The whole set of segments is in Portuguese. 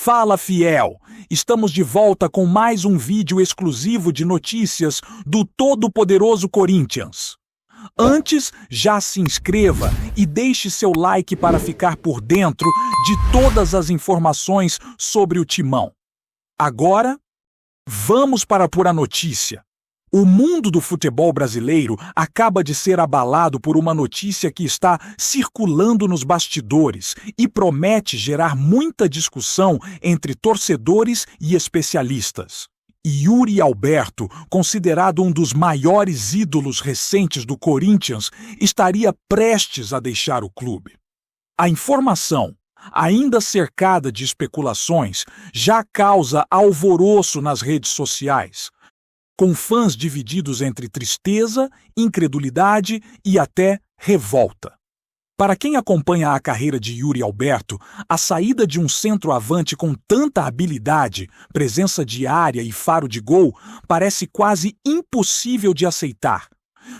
Fala, fiel! Estamos de volta com mais um vídeo exclusivo de notícias do todo-poderoso Corinthians. Antes, já se inscreva e deixe seu like para ficar por dentro de todas as informações sobre o Timão. Agora, vamos para a pura notícia. O mundo do futebol brasileiro acaba de ser abalado por uma notícia que está circulando nos bastidores e promete gerar muita discussão entre torcedores e especialistas. Yuri Alberto, considerado um dos maiores ídolos recentes do Corinthians, estaria prestes a deixar o clube. A informação, ainda cercada de especulações, já causa alvoroço nas redes sociais, com fãs divididos entre tristeza, incredulidade e até revolta. Para quem acompanha a carreira de Yuri Alberto, a saída de um centroavante com tanta habilidade, presença de área e faro de gol parece quase impossível de aceitar,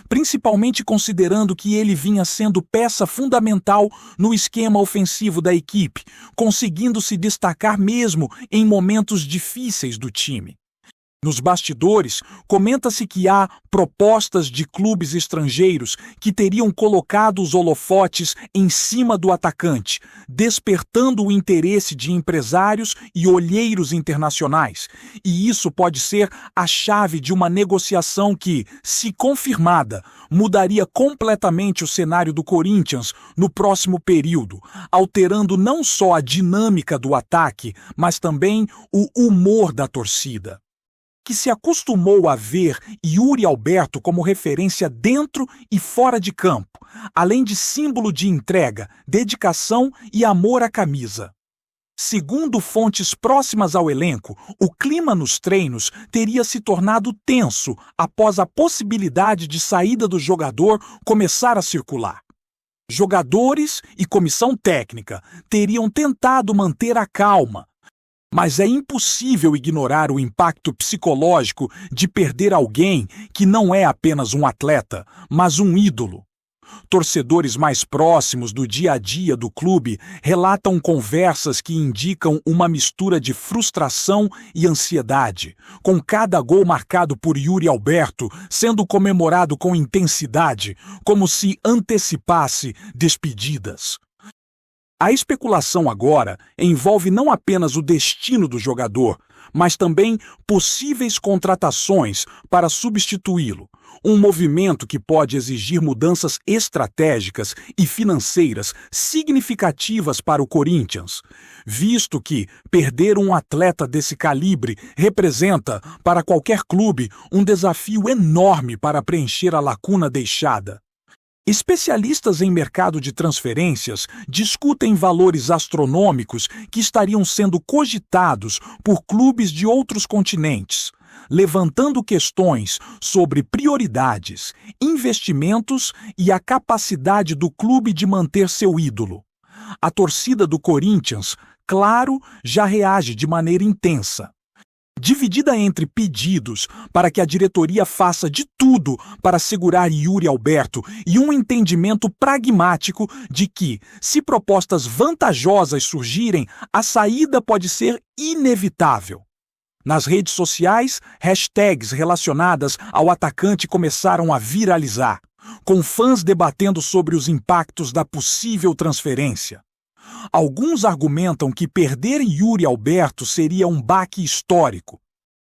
principalmente considerando que ele vinha sendo peça fundamental no esquema ofensivo da equipe, conseguindo se destacar mesmo em momentos difíceis do time. Nos bastidores, comenta-se que há propostas de clubes estrangeiros que teriam colocado os holofotes em cima do atacante, despertando o interesse de empresários e olheiros internacionais. E isso pode ser a chave de uma negociação que, se confirmada, mudaria completamente o cenário do Corinthians no próximo período, alterando não só a dinâmica do ataque, mas também o humor da torcida, que se acostumou a ver Yuri Alberto como referência dentro e fora de campo, além de símbolo de entrega, dedicação e amor à camisa. Segundo fontes próximas ao elenco, o clima nos treinos teria se tornado tenso após a possibilidade de saída do jogador começar a circular. Jogadores e comissão técnica teriam tentado manter a calma, mas é impossível ignorar o impacto psicológico de perder alguém que não é apenas um atleta, mas um ídolo. Torcedores mais próximos do dia a dia do clube relatam conversas que indicam uma mistura de frustração e ansiedade, com cada gol marcado por Yuri Alberto sendo comemorado com intensidade, como se antecipasse despedidas. A especulação agora envolve não apenas o destino do jogador, mas também possíveis contratações para substituí-lo, um movimento que pode exigir mudanças estratégicas e financeiras significativas para o Corinthians, visto que perder um atleta desse calibre representa, para qualquer clube, um desafio enorme para preencher a lacuna deixada. Especialistas em mercado de transferências discutem valores astronômicos que estariam sendo cogitados por clubes de outros continentes, levantando questões sobre prioridades, investimentos e a capacidade do clube de manter seu ídolo. A torcida do Corinthians, claro, já reage de maneira intensa, dividida entre pedidos para que a diretoria faça de tudo para segurar Yuri Alberto e um entendimento pragmático de que, se propostas vantajosas surgirem, a saída pode ser inevitável. Nas redes sociais, hashtags relacionadas ao atacante começaram a viralizar, com fãs debatendo sobre os impactos da possível transferência. Alguns argumentam que perder Yuri Alberto seria um baque histórico,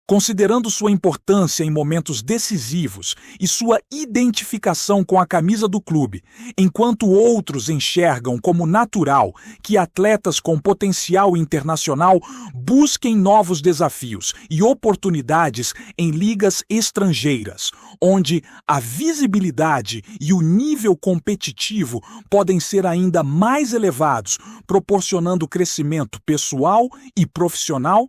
considerando sua importância em momentos decisivos e sua identificação com a camisa do clube, enquanto outros enxergam como natural que atletas com potencial internacional busquem novos desafios e oportunidades em ligas estrangeiras, onde a visibilidade e o nível competitivo podem ser ainda mais elevados, proporcionando crescimento pessoal e profissional,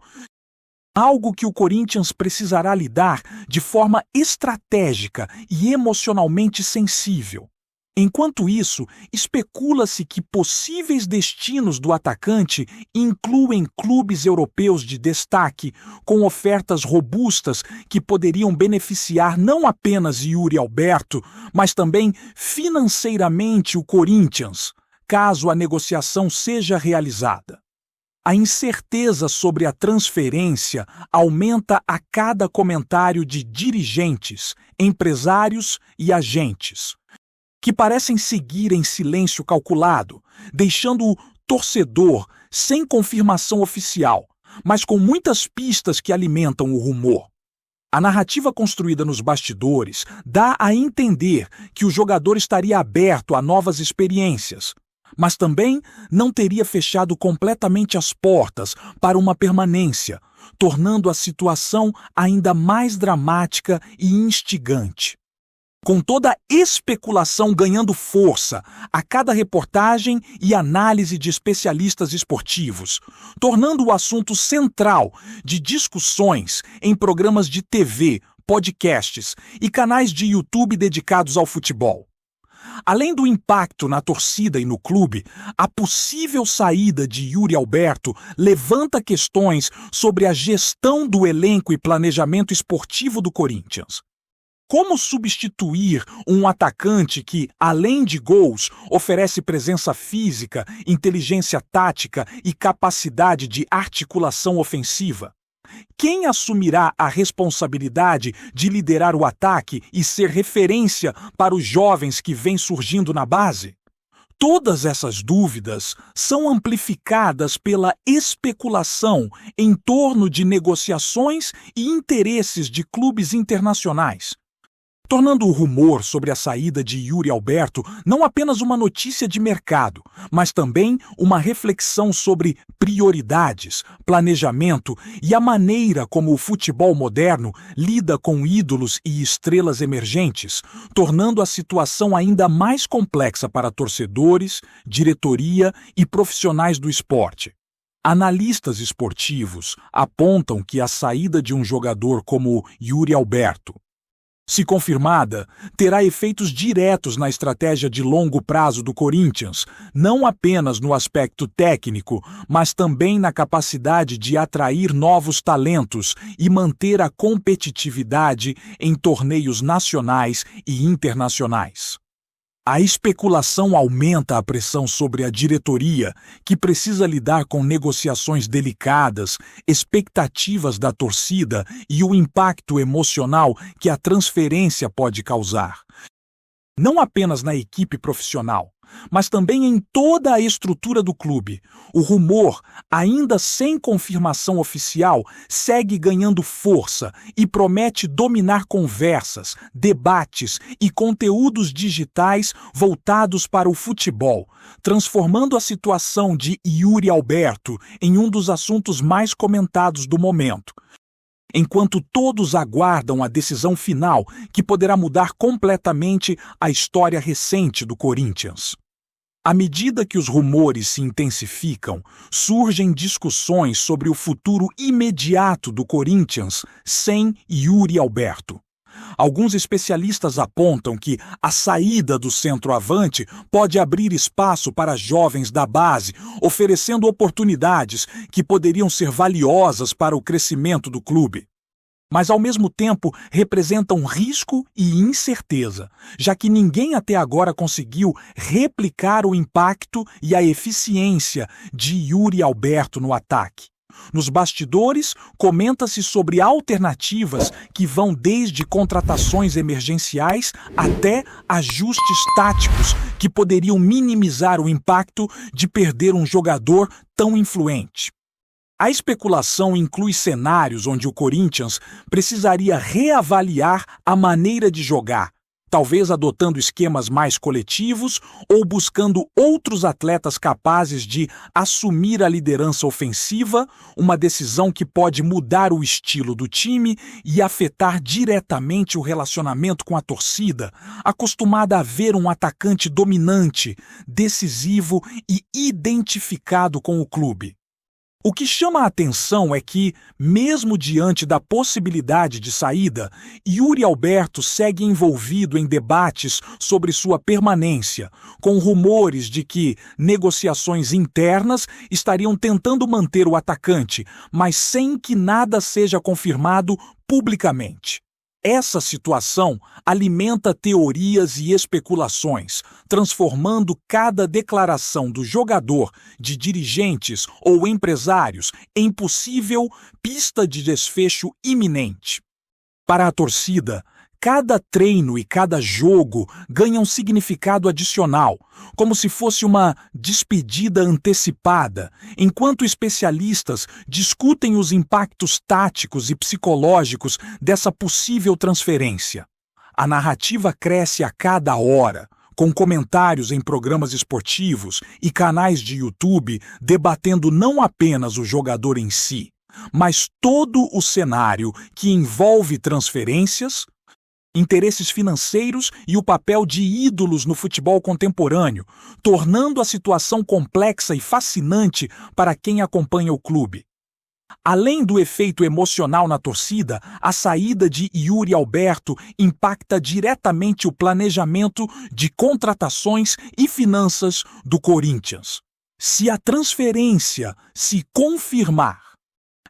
algo que o Corinthians precisará lidar de forma estratégica e emocionalmente sensível. Enquanto isso, especula-se que possíveis destinos do atacante incluem clubes europeus de destaque, com ofertas robustas que poderiam beneficiar não apenas Yuri Alberto, mas também financeiramente o Corinthians, caso a negociação seja realizada. A incerteza sobre a transferência aumenta a cada comentário de dirigentes, empresários e agentes, que parecem seguir em silêncio calculado, deixando o torcedor sem confirmação oficial, mas com muitas pistas que alimentam o rumor. A narrativa construída nos bastidores dá a entender que o jogador estaria aberto a novas experiências, mas também não teria fechado completamente as portas para uma permanência, tornando a situação ainda mais dramática e instigante. Com toda a especulação ganhando força a cada reportagem e análise de especialistas esportivos, tornando o assunto central de discussões em programas de TV, podcasts e canais de YouTube dedicados ao futebol. Além do impacto na torcida e no clube, a possível saída de Yuri Alberto levanta questões sobre a gestão do elenco e planejamento esportivo do Corinthians. Como substituir um atacante que, além de gols, oferece presença física, inteligência tática e capacidade de articulação ofensiva? Quem assumirá a responsabilidade de liderar o ataque e ser referência para os jovens que vêm surgindo na base? Todas essas dúvidas são amplificadas pela especulação em torno de negociações e interesses de clubes internacionais, tornando o rumor sobre a saída de Yuri Alberto não apenas uma notícia de mercado, mas também uma reflexão sobre prioridades, planejamento e a maneira como o futebol moderno lida com ídolos e estrelas emergentes, tornando a situação ainda mais complexa para torcedores, diretoria e profissionais do esporte. Analistas esportivos apontam que a saída de um jogador como Yuri Alberto, se confirmada, terá efeitos diretos na estratégia de longo prazo do Corinthians, não apenas no aspecto técnico, mas também na capacidade de atrair novos talentos e manter a competitividade em torneios nacionais e internacionais. A especulação aumenta a pressão sobre a diretoria, que precisa lidar com negociações delicadas, expectativas da torcida e o impacto emocional que a transferência pode causar. Não apenas na equipe profissional, mas também em toda a estrutura do clube. O rumor, ainda sem confirmação oficial, segue ganhando força e promete dominar conversas, debates e conteúdos digitais voltados para o futebol, transformando a situação de Yuri Alberto em um dos assuntos mais comentados do momento. Enquanto todos aguardam a decisão final que poderá mudar completamente a história recente do Corinthians. À medida que os rumores se intensificam, surgem discussões sobre o futuro imediato do Corinthians sem Yuri Alberto. Alguns especialistas apontam que a saída do centroavante pode abrir espaço para jovens da base, oferecendo oportunidades que poderiam ser valiosas para o crescimento do clube. Mas, ao mesmo tempo, representam risco e incerteza, já que ninguém até agora conseguiu replicar o impacto e a eficiência de Yuri Alberto no ataque. Nos bastidores, comenta-se sobre alternativas que vão desde contratações emergenciais até ajustes táticos que poderiam minimizar o impacto de perder um jogador tão influente. A especulação inclui cenários onde o Corinthians precisaria reavaliar a maneira de jogar, talvez adotando esquemas mais coletivos ou buscando outros atletas capazes de assumir a liderança ofensiva, uma decisão que pode mudar o estilo do time e afetar diretamente o relacionamento com a torcida, acostumada a ver um atacante dominante, decisivo e identificado com o clube. O que chama a atenção é que, mesmo diante da possibilidade de saída, Yuri Alberto segue envolvido em debates sobre sua permanência, com rumores de que negociações internas estariam tentando manter o atacante, mas sem que nada seja confirmado publicamente. Essa situação alimenta teorias e especulações, transformando cada declaração do jogador, de dirigentes ou empresários em possível pista de desfecho iminente. Para a torcida, cada treino e cada jogo ganham um significado adicional, como se fosse uma despedida antecipada, enquanto especialistas discutem os impactos táticos e psicológicos dessa possível transferência. A narrativa cresce a cada hora, com comentários em programas esportivos e canais de YouTube debatendo não apenas o jogador em si, mas todo o cenário que envolve transferências, interesses financeiros e o papel de ídolos no futebol contemporâneo, tornando a situação complexa e fascinante para quem acompanha o clube. Além do efeito emocional na torcida, a saída de Yuri Alberto impacta diretamente o planejamento de contratações e finanças do Corinthians. Se a transferência se confirmar,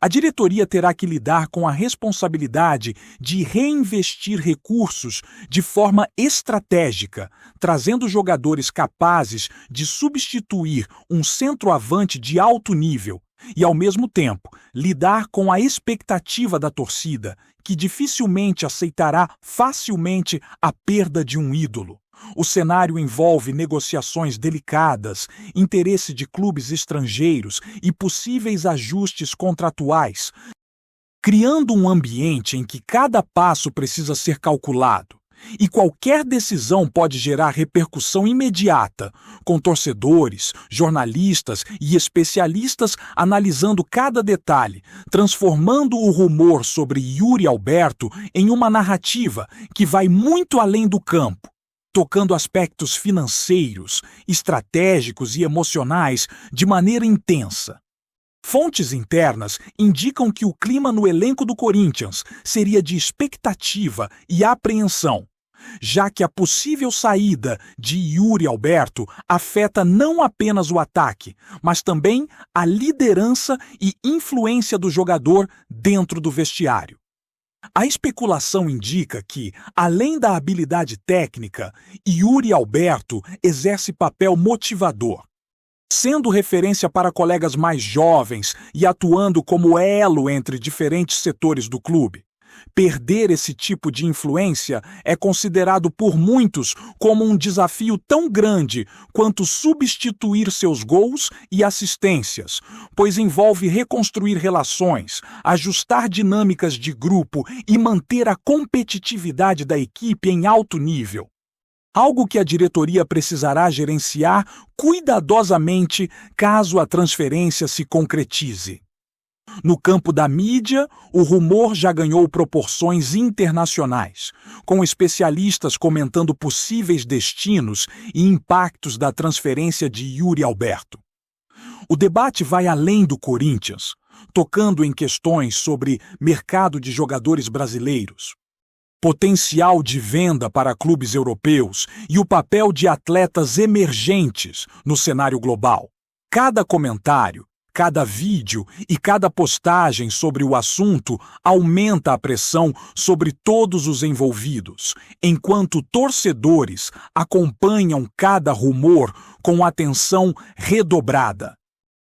a diretoria terá que lidar com a responsabilidade de reinvestir recursos de forma estratégica, trazendo jogadores capazes de substituir um centroavante de alto nível e, ao mesmo tempo, lidar com a expectativa da torcida, que dificilmente aceitará facilmente a perda de um ídolo. O cenário envolve negociações delicadas, interesse de clubes estrangeiros e possíveis ajustes contratuais, criando um ambiente em que cada passo precisa ser calculado. E qualquer decisão pode gerar repercussão imediata, com torcedores, jornalistas e especialistas analisando cada detalhe, transformando o rumor sobre Yuri Alberto em uma narrativa que vai muito além do campo, tocando aspectos financeiros, estratégicos e emocionais de maneira intensa. Fontes internas indicam que o clima no elenco do Corinthians seria de expectativa e apreensão, já que a possível saída de Yuri Alberto afeta não apenas o ataque, mas também a liderança e influência do jogador dentro do vestiário. A especulação indica que, além da habilidade técnica, Yuri Alberto exerce papel motivador, sendo referência para colegas mais jovens e atuando como elo entre diferentes setores do clube. Perder esse tipo de influência é considerado por muitos como um desafio tão grande quanto substituir seus gols e assistências, pois envolve reconstruir relações, ajustar dinâmicas de grupo e manter a competitividade da equipe em alto nível. Algo que a diretoria precisará gerenciar cuidadosamente caso a transferência se concretize. No campo da mídia, o rumor já ganhou proporções internacionais, com especialistas comentando possíveis destinos e impactos da transferência de Yuri Alberto. O debate vai além do Corinthians, tocando em questões sobre mercado de jogadores brasileiros, potencial de venda para clubes europeus e o papel de atletas emergentes no cenário global. Cada comentário, cada vídeo e cada postagem sobre o assunto aumenta a pressão sobre todos os envolvidos, enquanto torcedores acompanham cada rumor com atenção redobrada,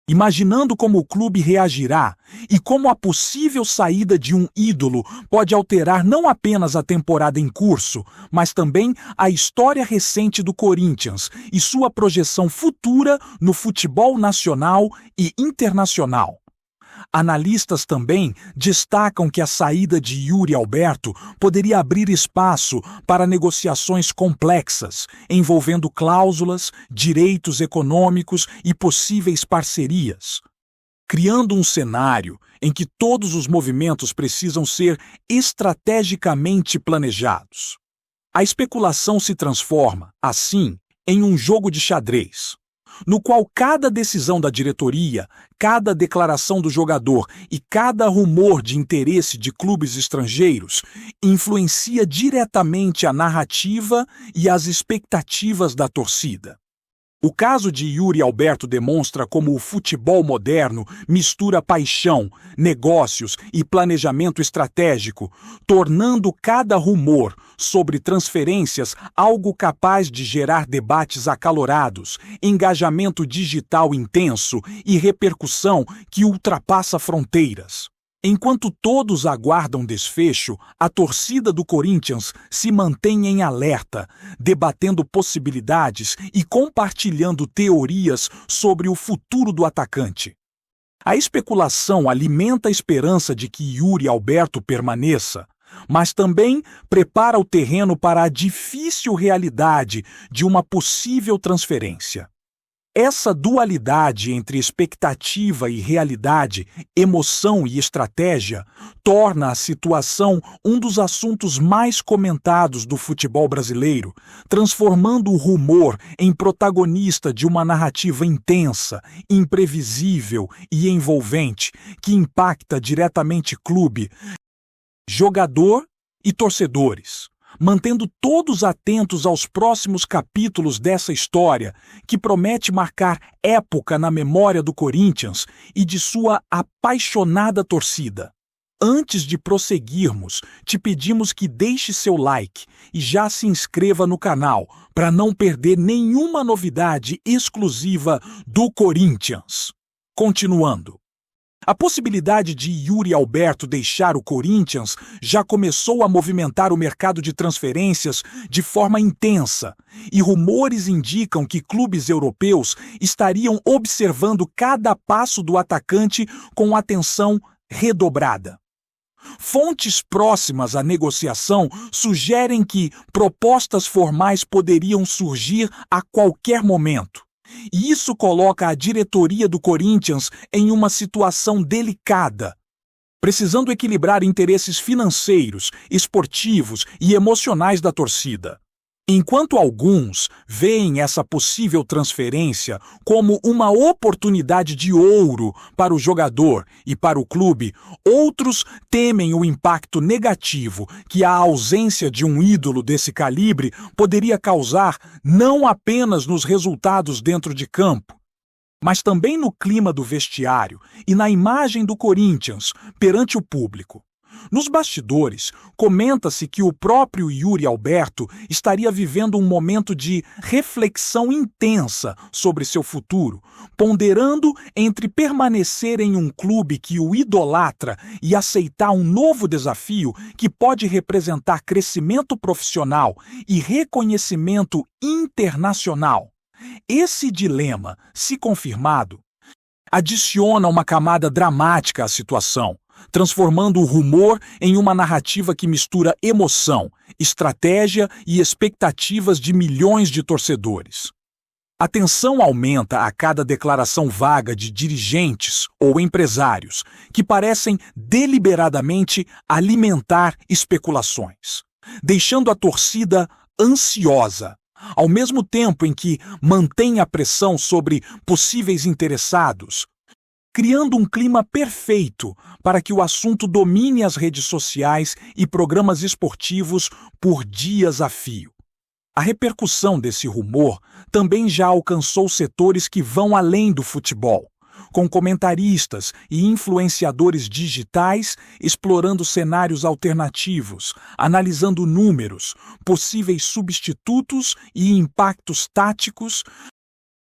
imaginando como o clube reagirá e como a possível saída de um ídolo pode alterar não apenas a temporada em curso, mas também a história recente do Corinthians e sua projeção futura no futebol nacional e internacional. Analistas também destacam que a saída de Yuri Alberto poderia abrir espaço para negociações complexas, envolvendo cláusulas, direitos econômicos e possíveis parcerias, criando um cenário em que todos os movimentos precisam ser estrategicamente planejados. A especulação se transforma, assim, em um jogo de xadrez, no qual cada decisão da diretoria, cada declaração do jogador e cada rumor de interesse de clubes estrangeiros influencia diretamente a narrativa e as expectativas da torcida. O caso de Yuri Alberto demonstra como o futebol moderno mistura paixão, negócios e planejamento estratégico, tornando cada rumor sobre transferências algo capaz de gerar debates acalorados, engajamento digital intenso e repercussão que ultrapassa fronteiras. Enquanto todos aguardam desfecho, a torcida do Corinthians se mantém em alerta, debatendo possibilidades e compartilhando teorias sobre o futuro do atacante. A especulação alimenta a esperança de que Yuri Alberto permaneça, mas também prepara o terreno para a difícil realidade de uma possível transferência. Essa dualidade entre expectativa e realidade, emoção e estratégia, torna a situação um dos assuntos mais comentados do futebol brasileiro, transformando o rumor em protagonista de uma narrativa intensa, imprevisível e envolvente, que impacta diretamente clube, jogador e torcedores, mantendo todos atentos aos próximos capítulos dessa história, que promete marcar época na memória do Corinthians e de sua apaixonada torcida. Antes de prosseguirmos, te pedimos que deixe seu like e já se inscreva no canal para não perder nenhuma novidade exclusiva do Corinthians. Continuando. A possibilidade de Yuri Alberto deixar o Corinthians já começou a movimentar o mercado de transferências de forma intensa, e rumores indicam que clubes europeus estariam observando cada passo do atacante com atenção redobrada. Fontes próximas à negociação sugerem que propostas formais poderiam surgir a qualquer momento. E isso coloca a diretoria do Corinthians em uma situação delicada, precisando equilibrar interesses financeiros, esportivos e emocionais da torcida. Enquanto alguns veem essa possível transferência como uma oportunidade de ouro para o jogador e para o clube, outros temem o impacto negativo que a ausência de um ídolo desse calibre poderia causar não apenas nos resultados dentro de campo, mas também no clima do vestiário e na imagem do Corinthians perante o público. Nos bastidores, comenta-se que o próprio Yuri Alberto estaria vivendo um momento de reflexão intensa sobre seu futuro, ponderando entre permanecer em um clube que o idolatra e aceitar um novo desafio que pode representar crescimento profissional e reconhecimento internacional. Esse dilema, se confirmado, adiciona uma camada dramática à situação, transformando o rumor em uma narrativa que mistura emoção, estratégia e expectativas de milhões de torcedores. A tensão aumenta a cada declaração vaga de dirigentes ou empresários que parecem deliberadamente alimentar especulações, deixando a torcida ansiosa, ao mesmo tempo em que mantém a pressão sobre possíveis interessados, criando um clima perfeito para que o assunto domine as redes sociais e programas esportivos por dias a fio. A repercussão desse rumor também já alcançou setores que vão além do futebol, com comentaristas e influenciadores digitais explorando cenários alternativos, analisando números, possíveis substitutos e impactos táticos,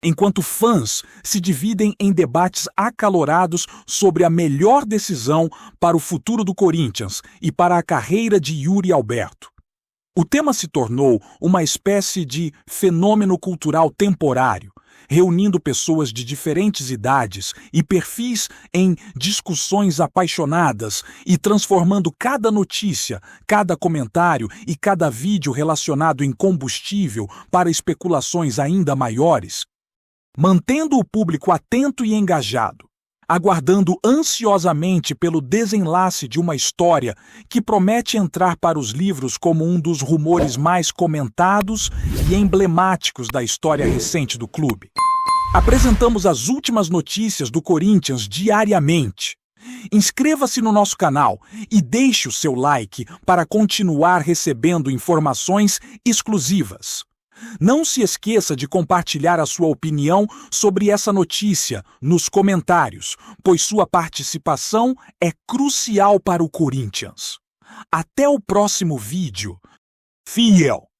enquanto fãs se dividem em debates acalorados sobre a melhor decisão para o futuro do Corinthians e para a carreira de Yuri Alberto. O tema se tornou uma espécie de fenômeno cultural temporário, reunindo pessoas de diferentes idades e perfis em discussões apaixonadas e transformando cada notícia, cada comentário e cada vídeo relacionado em combustível para especulações ainda maiores, mantendo o público atento e engajado, aguardando ansiosamente pelo desenlace de uma história que promete entrar para os livros como um dos rumores mais comentados e emblemáticos da história recente do clube. Apresentamos as últimas notícias do Corinthians diariamente. Inscreva-se no nosso canal e deixe o seu like para continuar recebendo informações exclusivas. Não se esqueça de compartilhar a sua opinião sobre essa notícia nos comentários, pois sua participação é crucial para o Corinthians. Até o próximo vídeo. Fiel!